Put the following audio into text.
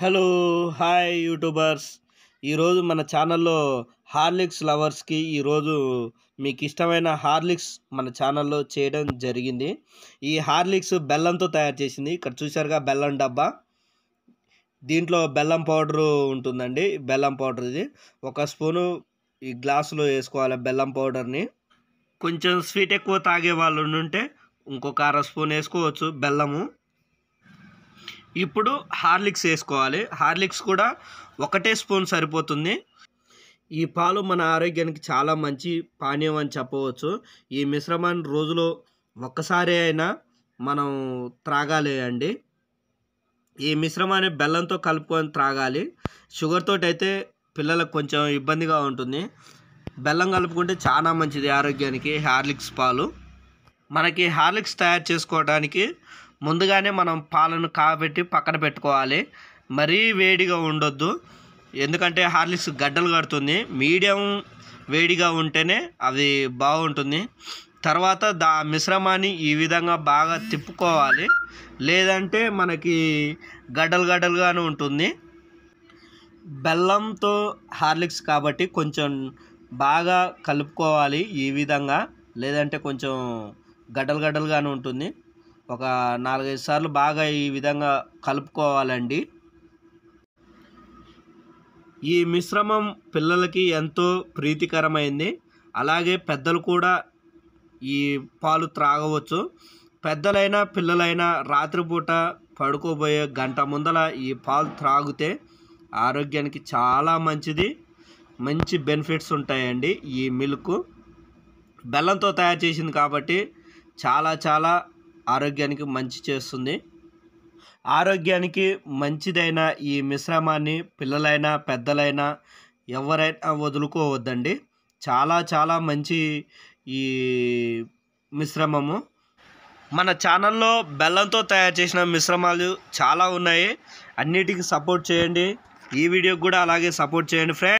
Hello hi YouTubers. ఈరోజు మన ఛానల్లో హార్లిక్స్ లవర్స్కి ఈరోజు మీకు ఇష్టమైన హార్లిక్స్ మన ఛానల్లో చేయడం జరిగింది. ఈ హార్లిక్స్ బెల్లంతో తయారు చేసింది. ఇక్కడ చూసారుగా బెల్లం డబ్బా, దీంట్లో బెల్లం పౌడరు ఉంటుందండి. బెల్లం పౌడర్ ఇది ఒక స్పూను ఈ గ్లాసులో వేసుకోవాలి. బెల్లం పౌడర్ని కొంచెం స్వీట్ ఎక్కువ తాగే వాళ్ళు ఉంటే ఇంకొక అర స్పూన్ వేసుకోవచ్చు బెల్లము. ఇప్పుడు హార్లిక్స్ వేసుకోవాలి. హార్లిక్స్ కూడా ఒకటే స్పూన్ సరిపోతుంది. ఈ పాలు మన ఆరోగ్యానికి చాలా మంచి పానీయం అని చెప్పవచ్చు. ఈ మిశ్రమాన్ని రోజులో ఒక్కసారి అయినా మనం త్రాగాలి అండి. ఈ మిశ్రమాన్ని బెల్లంతో కలుపుకొని త్రాగాలి. షుగర్ తోటి అయితే పిల్లలకు కొంచెం ఇబ్బందిగా ఉంటుంది. బెల్లం కలుపుకుంటే చాలా మంచిది ఆరోగ్యానికి హార్లిక్స్ పాలు. మనకి హార్లిక్స్ తయారు చేసుకోవడానికి ముందుగానే మనం పాలను కాబెట్టి పక్కన పెట్టుకోవాలి. మరీ వేడిగా ఉండొద్దు, ఎందుకంటే హార్లిక్స్ గడ్డలు కడుతుంది. మీడియం వేడిగా ఉంటేనే అది బాగుంటుంది. తర్వాత మిశ్రమాన్ని ఈ విధంగా బాగా తిప్పుకోవాలి, లేదంటే మనకి గడ్డలు గడ్డలుగానే ఉంటుంది. బెల్లంతో హార్లిక్స్ కాబట్టి కొంచెం బాగా కలుపుకోవాలి ఈ విధంగా, లేదంటే కొంచెం గడ్డలు గడ్డలుగానే ఉంటుంది. ఒక 4-5 సార్లు బాగా ఈ విధంగా కలుపుకోవాలండి. ఈ మిశ్రమం పిల్లలకి ఎంతో ప్రీతికరమైంది. అలాగే పెద్దలు కూడా ఈ పాలు త్రాగవచ్చు. పెద్దలైనా పిల్లలైనా రాత్రిపూట పడుకోబోయే గంట ముందల ఈ పాలు త్రాగితే ఆరోగ్యానికి చాలా మంచిది. మంచి బెనిఫిట్స్ ఉంటాయండి. ఈ మిల్క్ బెల్లంతో తయారు చేసింది కాబట్టి చాలా ఆరోగ్యానికి మంచి చేస్తుంది. ఆరోగ్యానికి మంచిదైన ఈ మిశ్రమాన్ని పిల్లలైనా పెద్దలైనా ఎవరైనా వదులుకోవద్దండి. చాలా మంచి ఈ మిశ్రమము. మన ఛానల్లో బెల్లంతో తయారు చేసిన మిశ్రమాలు చాలా ఉన్నాయి. అన్నిటికీ సపోర్ట్ చేయండి. ఈ వీడియోకి కూడా అలాగే సపోర్ట్ చేయండి ఫ్రెండ్స్.